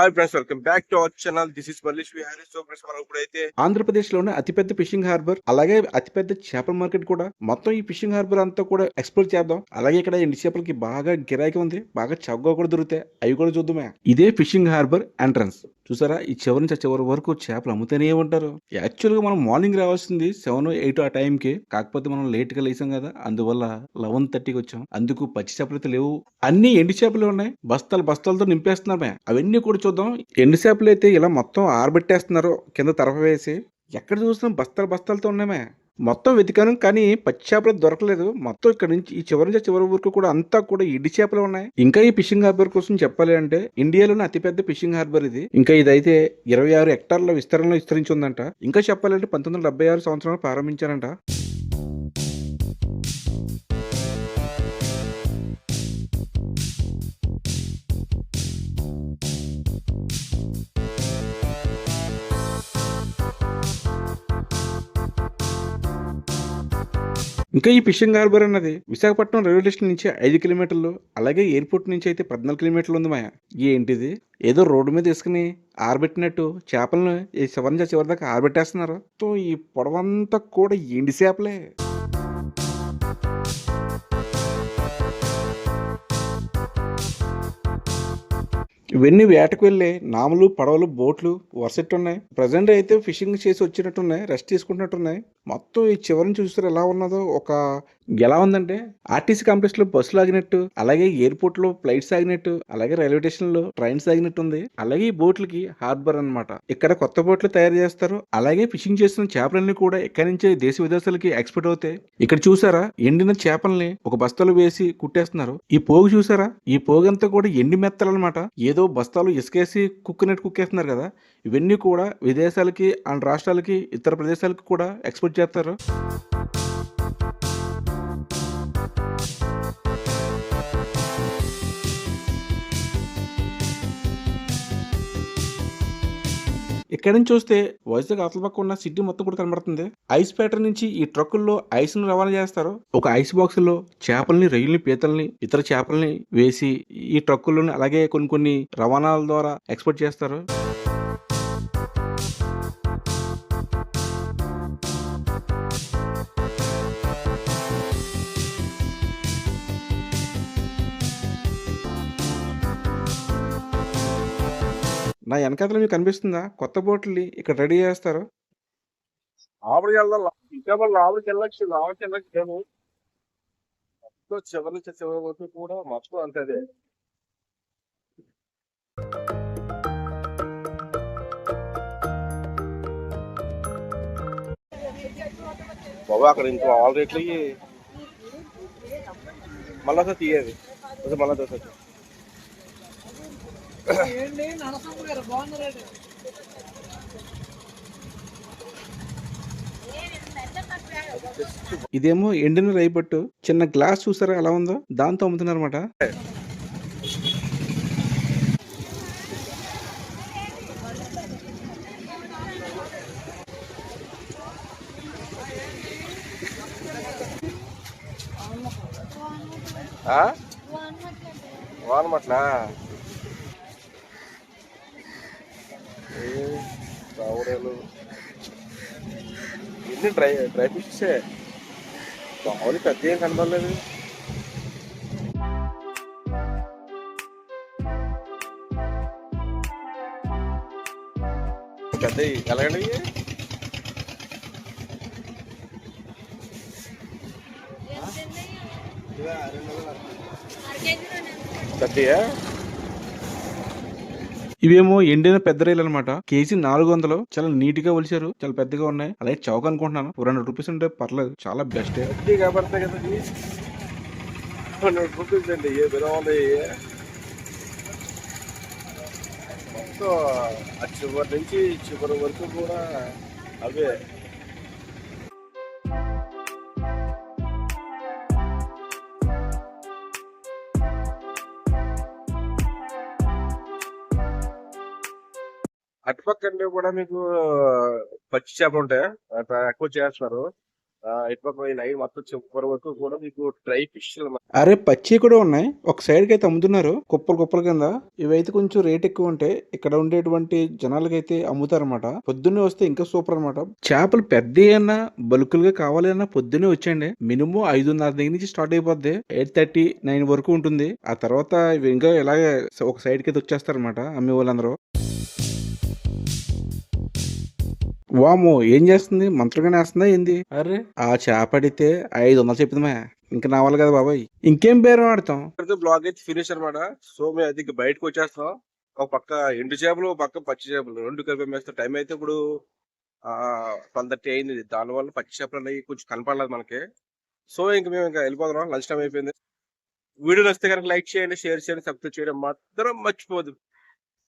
Hi friends, welcome back to our channel. This is Mallesh Vihari. So friends, మనం ఇప్పుడైతే ఆంధ్రప్రదేశ్లోనే అతిపెద్ద ఫిషింగ్ హార్బర్, అలాగే అతిపెద్ద చేపల మార్కెట్ కూడా. మొత్తం ఈ ఫిషింగ్ హార్బర్ అంతా కూడా ఎక్స్ప్లోర్ చేద్దాం. అలాగే ఇక్కడ ఎండి చేపలకి బాగా గిరాకీ ఉంది, బాగా చౌకగా కూడా దొరుకుతాయి. అవి కూడా చూద్దామే. ఇదే ఫిషింగ్ హార్బర్ ఎంట్రన్స్. చూసారా, ఈ చివరి నుంచి చివరి వరకు చేపలు అమ్ముతూనే ఉంటారు. యాక్చువల్ గా మనం మార్నింగ్ రావాల్సింది 7-8 ఆ టైంకి. కాకపోతే మనం లేట్ గా లేసాం కదా, అందువల్ల 11:30కి వచ్చాం. అందుకు పచ్చి చేపలు అయితే లేవు, అన్ని ఎండి చేపలు ఉన్నాయి. బస్తాలు బస్తాలతో నింపేస్తున్నామే. అవన్నీ కూడా చూద్దాం. ఎండు చేపలు అయితే ఇలా మొత్తం ఆరబెట్టేస్తున్నారు కింద తరఫ వేసి. ఎక్కడ చూసినా బస్తాలు బస్తాలతో ఉన్నామే. మొత్తం వెతికాను కానీ పచ్చి చేపలు దొరకలేదు. మొత్తం ఇక్కడ నుంచి ఈ చివరి నుంచి చివరి వరకు కూడా అంతా కూడా ఎండి చేపలు ఉన్నాయి. ఇంకా ఈ ఫిషింగ్ హార్బర్ కోసం చెప్పాలి అంటే ఇండియాలోనే అతిపెద్ద ఫిషింగ్ హార్బర్ ఇది. ఇంకా ఇదైతే 26 హెక్టార్ల విస్తరణలో విస్తరించి ఉందంట. ఇంకా చెప్పాలంటే 1976 సంవత్సరంలో ప్రారంభించారంట. ఇంకా ఈ ఫిషింగ్ హార్బర్ అన్నది విశాఖపట్నం రైల్వే స్టేషన్ నుంచి 5 కిలోమీటర్లు, అలాగే ఎయిర్పోర్ట్ నుంచి అయితే 14 కిలోమీటర్లు ఉంది మాయా. ఏంటిది, ఏదో రోడ్డు మీద వేసుకుని ఆరబెట్టినట్టు చేపలను ఈ చివరి నుంచి చివరి దాకా ఆరబెట్టేస్తున్నారు. తో ఈ పొడవంతా కూడా ఎండి చేపలే. ఇవన్నీ వేటకు వెళ్ళే నామలు, పడవలు, బోట్లు వరుసెట్టున్నాయి. ప్రజెంట్ అయితే ఫిషింగ్ చేసి వచ్చినట్టున్నాయి, రెస్ట్ తీసుకుంటున్నట్టున్నాయి. మొత్తం ఈ చివరిని చూస్తారు ఎలా ఉన్నదో. ఎలా ఉందంటే ఆర్టీసీ కాంప్లెక్స్ లో బస్సులు ఆగినట్టు, అలాగే ఎయిర్పోర్ట్ లో ఫ్లైట్స్ ఆగినట్టు, అలాగే రైల్వే స్టేషన్ లో ట్రైన్స్ ఆగినట్టు ఉంది. అలాగే ఈ బోట్లకి హార్బర్ అన్నమాట. ఇక్కడ కొత్త బోట్లు తయారు చేస్తారు. అలాగే ఫిషింగ్ చేస్తున్న చేపలన్నీ కూడా ఇక్కడి నుంచే దేశ విదేశాలకి ఎక్స్పోర్ట్ అవుతాయి. ఇక్కడ చూసారా, ఎండిన చేపల్ని ఒక బస్తాలో వేసి కుట్టేస్తున్నారు. ఈ పోగు చూసారా, ఈ పోగంతా కూడా ఎండి మెత్తలు అనమాట. ఏదో బస్తాలు ఇసుకేసి కుక్కేస్తున్నారు కదా. ఇవన్నీ కూడా విదేశాలకి అండ్ రాష్ట్రాలకి ఇతర ప్రదేశాలకు కూడా ఎక్స్పోర్ట్ చేస్తారు. ఇక్కడ నుంచి చూస్తే వైజాగ్ అవతల పక్క ఉన్న సిటీ మొత్తం కూడా కనబడుతుంది. ఐస్ ప్యాటర్న్ నుంచి ఈ ట్రక్కుల్లో ఐస్ ను రవాణా చేస్తారు. ఒక ఐస్ బాక్స్ లో చేపల్ని, రొయ్యల్ని, పీతల్ని, ఇతర చేపల్ని వేసి ఈ ట్రక్కుల్లోని అలాగే కొన్ని రవాణాల ద్వారా ఎక్స్పోర్ట్ చేస్తారు. నా వెనకాతల మీకు కనిపిస్తుందా, కొత్త బోట్లు ఇక్కడ రెడీ చేస్తారు. లోపలికి వెళ్దాం. ఇంకా మనం లోపలికి వెళ్ళొచ్చు. లోపలికి వెళ్ళొచ్చు. చివరి నుంచి చివరి వరకు కూడా మొత్తం అంతే. బాబా అక్కడ ఇంకో ఆల్ రేట్లు మళ్ళా తీయేది మళ్ళా దోశ. ఇదేమో ఎండిన రైపట్టు. చిన్న గ్లాస్ చూసారా ఎలా ఉందో, దాంతో అమ్ముతున్నారు అనమాట. వానమట్లా రావుడేలు ఇన్ని డ్రై ఫిషెసే. మామూలు పెద్ద ఏం కనబడలేదు. పెద్ద ఎలాగండి పెద్దయా? ఇవేమో ఎండిన పెద్ద రైలు అనమాట. కేజీ 400. చాలా నీట్ గా ఒలిచారు, చాలా పెద్దగా ఉన్నాయి. అలాగే చౌక అనుకుంటున్నాను. 200 రూపీస్ ఉంటే పర్లేదు, చాలా బెస్ట్. కాబడతాయి కదా, 100 రూపీస్ అండి. ఏ విధంగా మొత్తం ఆ చివరి నుంచి చివరి వరకు కూడా అవే. అటుపక్క కూడా మీకు పచ్చి చేపలు ఉంటాయి, ఎక్కువ చేస్తున్నారు. ఇటుపక్క ఈ లైన్ మొత్తం చివరి వరకు కూడా మీకు డ్రై ఫిష్ అరే పచ్చి కూడా ఉన్నాయి. ఒక సైడ్ కి అయితే అమ్ముతున్నారు కుప్పలు కుప్పల కింద. ఇవైతే కొంచెం రేట్ ఎక్కువ ఉంటాయి. ఇక్కడ ఉండేటువంటి జనాలకైతే అమ్ముతారన్నమాట. పొద్దున్నే వస్తే ఇంకా సూపర్ అన్నమాట. చేపలు పెద్ద అన్నా బల్కులుగా కావాలి అన్నా పొద్దున్నే వచ్చేయండి. మినిమం 5:30 దగ్గర నుంచి స్టార్ట్ అయిపోద్ది. 8:30, 9 వరకు ఉంటుంది. ఆ తర్వాత ఇవి ఇంకా ఇలాగే ఒక సైడ్ కి అయితే వచ్చేస్తారన్నమాట అమ్మే వాళ్ళందరూ. వామ్మో! ఏం చేస్తుంది? మంత్రంగానే వేస్తుందా ఏంది? అర్రె! ఆ చేప అడిగితే 500 చెప్పిందమ్మా. ఇంక నా వల్ల కాదు బాబోయ్! ఇంకేం బేరం ఆడతాం? బ్లాగ్ అయితే ఫినిష్ అనమాట. సో మేము అయితే ఇంక బయటకు వచ్చేస్తాం. ఒక పక్క ఎండు చేపలు, ఒక పక్క పచ్చి చేపలు 2 కలిపి అమ్మేస్తాం. టైం అయితే ఇప్పుడు 12:30 అయింది. దానివల్ల పచ్చి చేపలు అనేవి కొంచెం కనపడలేదు మనకి. సో ఇంక మేము ఇంకా వెళ్ళిపోతున్నాం. లంచ్ టైం అయిపోయింది. వీడియో నచ్చితే కనుక లైక్ చేయండి, షేర్ చేయండి, సబ్స్క్రైబ్ చేయడం మాత్రం మర్చిపోవద్దు.